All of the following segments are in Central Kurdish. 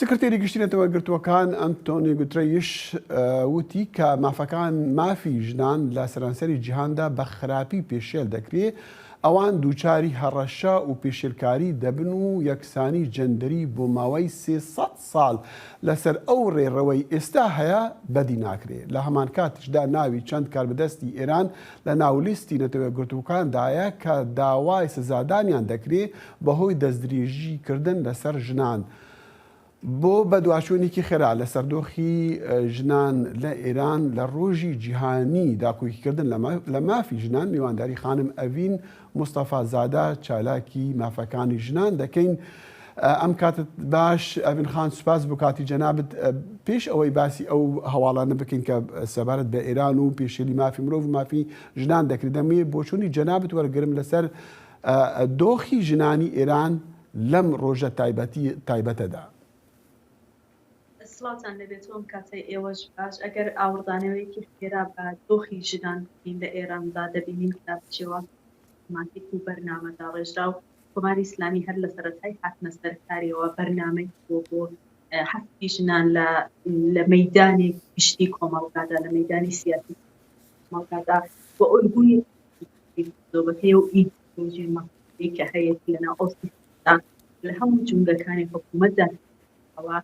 سکرتێری گشتی نەتەوەگرتووەکان ئەنتۆنی گوترەیش وتی کە مافەکان مافی ژنان لە سەرانسەری جیهاندا بە خراپی پێشێل دەکرێت ئەوان دووچاری هەڕەشە و پێشێلکاری دەبن و یەکسانی جەندەری بۆ ماوەی 300 ساڵ لەسەر ئەو ڕێڕەوەی ئێستا هەیە بەدی ناکرێت. لە هەمان کاتیشدا ناوی چەند کاربەدەستی ئێران لە ناولیستی نەتەوەگرتووەکاندایە کە داوای سزادانیان دەکرێت بەهۆی دەستدرێژیکردن لەسەر ژنان. بۆ بەدواشوێنێکی خێرا لە سەردۆخی ژنان لە ئێران لە ڕۆژی جیهانی داکۆکیکردن لە مافی ژنان میوانداری خانم ئەڤین مستەفا زادە چالاکی مافەکانی ژنان دەکەین. ئەم کاتت باش ئەڤین خان، سوپاس بۆ کاتی جەنابەت. پێش ئەوەی باسی ئەو هەواڵانە بکەین کە سەبارەت بە ئێران و پێشێلی مافی مرۆڤ و مافی ژنان دەکرێت، دەمەوێت بۆچوونی جەنابەت وەرگرم لەسەر دۆخی ژنانی ئێران لەم ڕۆژە تایبەتەدا. سڵاتان لەبێتەوەم کاتەی ئێوەش باش. ئەگەر ئاوردانەوەیەکی خێرا بە دۆخی ژنان لە ئێراندا دەبینین کە شێوازمانتێک و بەرنامەدا ڕێژرا و کۆماری ئیسلامی هەر لە سەرەتای هاتنە سەرکاریەوە بەرنامەی بۆ حەستی ژنان لە مەیدانی گشتی کۆمەڵگادا، لە مەیدانی سیاسی کۆمەڵگادا بۆ ئەلگوی زۆبەکەی و ئیدئۆلۆژی مەخصوصی کە هەیەی لەناو ئەو سیستەمدا لە هەموو جومگەکانی حکوومەتدا ئەوە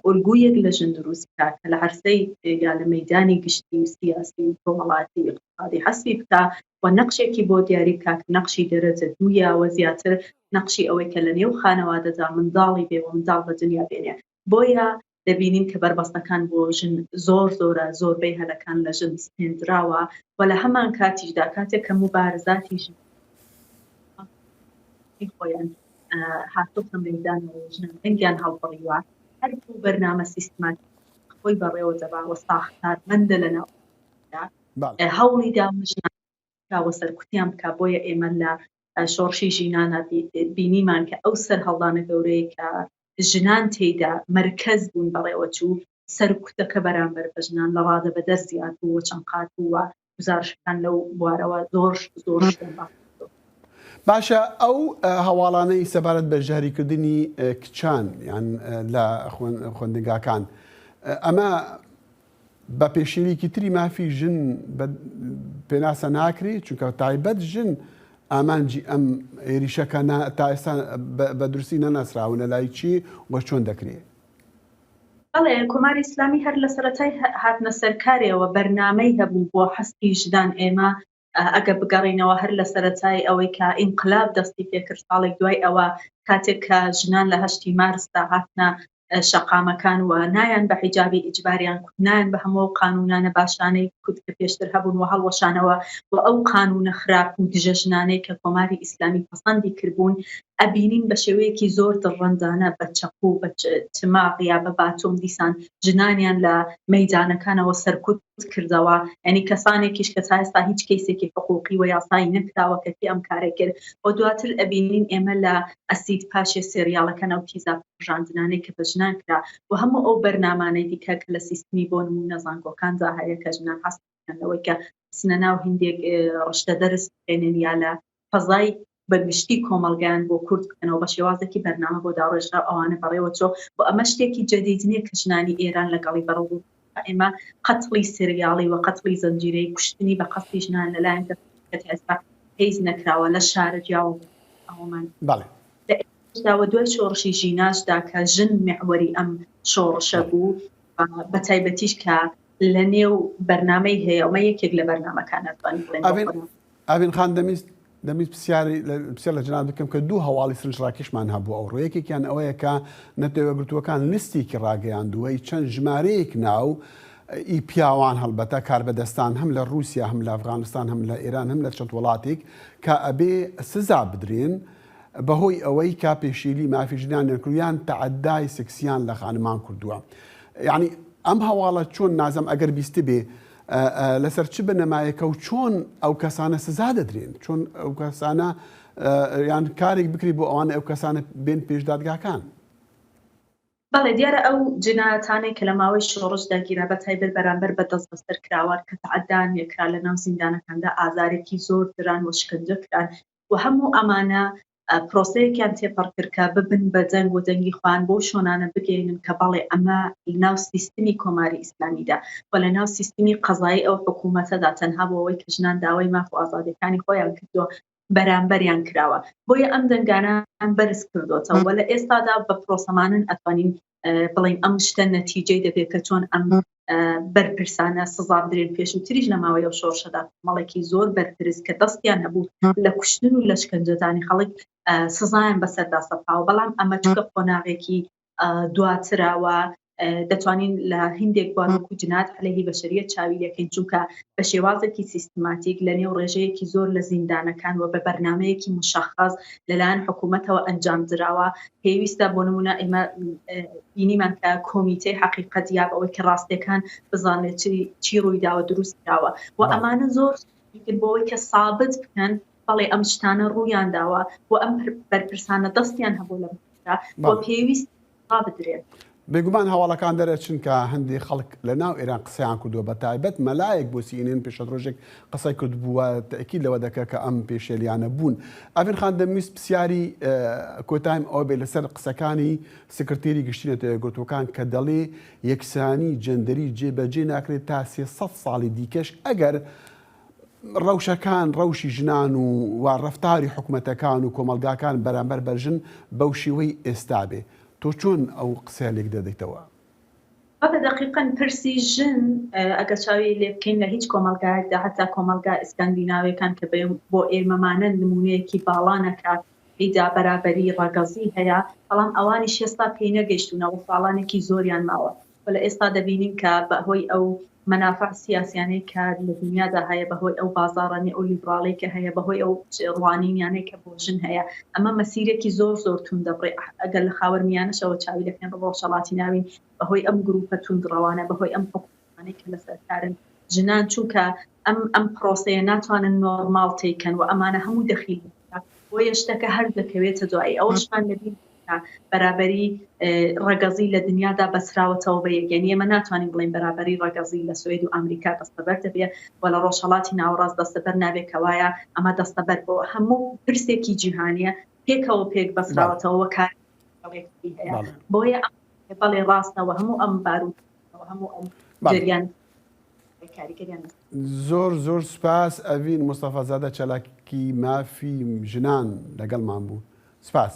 ئۆلگویەک لە ژن دروستکە کە لە عەرسەی یا لە مەیدانی گشتی و سیاسی و کۆمەڵاتی اقتصادی حەسبی بکە و نەقشێکی بۆ دیاری بکە کە نەقشی دەرەجە دوویە و زیاتر نەقشی ئەوەی کە لە نێو خانەوادەدا منداڵی بێ و منداڵ بە دنیا بێنێ. بۆیە دەبینین کە بربەستەکان بۆ ژن زۆرە، زۆربەی هەلەکان لە ژن سپێنراوە و لە هەمان کاتیشدا کاتێک کە مبارزاتی ژن خۆیان هاتووە مەیدان و ژنان دەنگیان هەڵبڕیوە، هەردوو بەرنامە سیستماتیک خۆی بەڕێوە دەباوە ساختارمەندە لەناودا هەوڵی داژناوە سەرکوتیان بکە. بۆیە ئێمە لە شۆڕشی ژینانە بینیمان کە ئەو سەر هەڵدانە گەورەی کە ژنان تێیدا مرکز بوون بەڕێوە چوو، سەرکوتەکە بەرامبەر بە ژنان لە ڕادە بەدەست زیاد بووە، چەند قات بووە گزارشەکان لەو بوارەوە زۆر باشە. ئەو هەواڵانەی سەبارەت بە ژاریکردنی کچان یان لە خوێندنگاکان، ئەمە بە پێشێویکی تری مافی ژن پێناسە ناکرێت، چونکە تایبەت ژن ئامانجی ئەم عێریشەکە تا ئێستا بە درستی نەناسراون لە لای چی وە چۆن دەکرێت؟ بەڵێ کۆماری ئیسلامی هەر لە سەرەتای هاتنە سەرکارێەوە بەرنامەی هەبوو بۆ حەستی ژنان. ئێمە ئەگە بگەڕینەوە هەر لە سەرەتای ئەوەی کە ئینقلاب دەستی پێکرد ساڵێک دوای ئەوە، کاتێک کە ژنان لە 8 مارسدا هاتنە شەقامەکان و نایان بە حیجابی ئیجباریان کوتنایان بە هەموو قانونانە باشانەی کوت کە پێشتر هەبوون و هەڵوەشانەوە و ئەو قانونە خراپ و دژە ژنانەی کە کۆماری ئیسلامی پەسەندی کردبوون ئەبینین بە شێوەیەکی زۆر دڕەندانە بە چەقو بە تماق یا بە باتۆم دیسان ژنانیان لە مەیدانەکانەوە سەرکوت کردەوە. یعنی کەسانێکیش کە تا ئێستا هیچ کەیسێکی حقوقی و یاسایی نەکراوە کە ئەم کارێک کرد. و دواتر ئەبینین ئێمە لە ئەسید پاشێ سریاڵەکە ناو تیزاب ژاندنانەی کە بە ژنان کرا و هەموو ئەو بەرنامانەی دیکە کە لە سیستمی بۆ نمونە زانکۆکاندا هەیە کە ژنان هەستەوەی کە سنە ناو هندێک ڕشتە دەرس بێنن یا لە فەزای بەگشتی کۆمەڵگەیان بۆ کورد بکەنەوە بە شێوازێکی بەرنامە بۆ داڕێژرا ئەوانە بەڕێوە چۆ و ئەمە شتێکی جەدید نییە کە ژنانی ئێران لەگەڵی بەڕەو ئێمە قەتڵی سریاڵی و قەتڵی زەنجیرەی کوشتنی بە قەستی ژنان لەلایەن ئێستا هیچ نەکراوە لە شارەجیا و ئەومان داوە دوای شۆڕشی ژیناشدا کە ژن محوەری ئەم شۆڕشە بوو بە تایبەتیش کە لە نێو بەرنامەی هەیە ئەمە یەکێک لە بەرنامەکانەتوانین ئاڤین خان دەمویست پرسیار لە جەناب بکەم کە دوو هەواڵی سرنجڕاکیشمان هەبوو ئەو ڕۆیەکێکیان ئەوەیە کە نەتەوەگرتووەکان لیستێکی ڕاگەیاندووەی چەند ژمارەیەک ناو ئی پیاوان هەڵبەتە کاربەدەستان هەم لە رووسیا هەم لە ئەفغانستان هەم لە ئێران هەم لە چەند وڵاتێک کە ئەبێ سزا بدرێن بەهۆی ئەوەی کا پێشیلی مافی ژنان نەکردویان تەعەدای سکسیان لە خانمان کردووە. یعنی ئەم هەواڵە چۆن نازەم ئەگەر بیستی بێ لەسەر چ بنەمایەکە و چۆن ئەو کەسانە سزا دەدرێن، چۆن ئەو کەسانە یان کارێک بکری بۆ ئەوانە ئەو کەسانە بێن پێشدادگاکان. بەڵێ دیارە ئەو جنایەتانەی کە لە ماوەی شۆڕشدا گیرا بە تایبەت بەرامبەر بە دەست بەسەر کراوە کە تەعەدان یەکرا لە ناو زیندانەکاندا ئازارێکی زۆر دران و شکنجە کران و هەموو ئەمانە پرۆسەیەکیان تێپەڕ کرد کە ببن بە جەنگ و جەنگی خوان بۆ شۆنانە بگەینن کە بەڵێ ئەمە ناو سیستمی کۆماری ئیسلامیدا و لە ناو سیستمی قەزایی ئەو حکوومەتەدا تەنها بۆ ئەوەی کە ژنان داوای ماف و ئازادیەکانی خۆیان کردووە بەرامبەریان کراوە بۆیە ئەم دەنگانان بەرز کردوتەوە و لە ئێستادا بە پرۆسەمانن ئەتوانین بڵین ئەم شتە نەتیجەی دەبێت کە چۆن ئەم بەرپرسانە سزا بدرێن پێش و تریش لەماوەی ئەو شۆڕشەدا مەڵێکی زۆر بەرپرس کە دەستیان هەبوو لە کوشتن و لە شکنجەدانی خەڵک سزایان بەسەردا سەپاوە بەڵام ئەمە چکە قۆناغێکی دواتراوە دەتوانین لە هندێک بۆکو جنات عەلەیهی بەشەریەت چاوی لەکەین چونکە بە شێوازێکی سیستماتیک لە نێو ڕێژەیەکی زۆر لە زیندانەکان و بە بەرنامەیەکی مشەخەص لەلایەن حکوومەتەوە ئەنجام دراوە پێویستە بۆ نمونە ئێمە بینیمان کە کۆمیتەی حەقیقەت یاب ئەوەی کە ڕاستیەکان بزانێت چی ڕوویداوە دروست کراوە و ئەمانە زۆر بۆەوەی کە سابت بکەن بەڵێ ئەم شتانە ڕوویان داوە و ئەم بەرپرسانە دەستیان هەبوو لە بۆ پێویست بدرێت. بێگومان هەواڵەکان دەرەچن کە هەندێک خەڵک لە ناو ئێران قسەیان کردووە بە تایبەت مەلایەک بۆ سینێن پێشە ڕۆژێک قسەی کرد بووە تەکید لەوە دەکە کە ئەم پێشێلیانە بوون. ئەڤین خان دەمویست پرسیاری کۆتایم ئەوە بێ لەسەر قسەکانی سکرتێری گشتی نەتەوەیەکگرتوەکان کە دەڵێ یەکسانی جەندەری جێبەجێ ناکرێت تا 300 ساڵی دیکەش ئەگەر ڕەوشەکان ڕەوشی ژنان و ڕەفتاری حکوومەتەکان و کۆمەلگاکان بەرامبەر بەرژن بەو شێوەی ئێستا بێ. تۆ چۆن ئەو قسە لێک دەدەیتەوە؟ بە دقیقاً پرسی ژن ئەگەر چاوی لێ بکەین لە هیچ کۆمەلگایەکدا هەتا کۆمەلگا ئیسکاندیناویەکان کە بۆ ئێمەمانە نمونەیەکی باڵانەکات هیدا بەرابەری ڕەگەزی هەیە بەڵام ئەوانیش ئێستا پێی نەگەیشتونەوە ساڵانێکی زۆریان ماوە و لە ئێستا دەبینین کە بەهۆی ئەو منافع سیاسیانەی کە لە دنیادا هەیە بەهۆی ئەو بازاڕانی ئەو لیبراڵی کە هەیە بەهۆی ئەو ڕوانینیانەی کە بۆ ژن هەیە ئەمە مەسیرێکی زۆر تون دەبڕێ ئەگەر لە خاوەرمیانەشەوە چاوی دەکەن بە ڕۆژهەڵاتی ناوین بەهۆی ئەم گروپە توندڕەوانە بەهۆی ئەم حکومانەی کە لەسەرکارن ژنان چونکە ئەم پرۆسەیە ناتوانن نۆرماڵ تێکەن و ئەمانە هەموو دەخیل بۆ یەشتەکە هەر دەکەوێتە دوایی ئەوەشمان لەبین بەرابەری ڕەگەزی لە دنیادا بەسراوەتەوە بە یەکێنی ئێمە ناتوانین بڵین بەرابەری ڕەگەزی لە سوێد و ئەمریکا دەستەبەر دەبێت و لە ڕۆژهەڵاتی ناوەڕاست دەستەبەر نابێت کەوایە ئەمە دەستەبەر بۆ هەموو پرسێکی جیهانیە پێکەوە پێک بەسراوەتەوە کارێکی هەیە بۆیە بەڵێ ڕاستەوە هەموو ئەم باروتەوە هەموو ئەم جریان زۆر سوپاس ئەڤین مستەفا زادە چەلاکی مافی ژنان لەگەڵمان بوو. سپاس.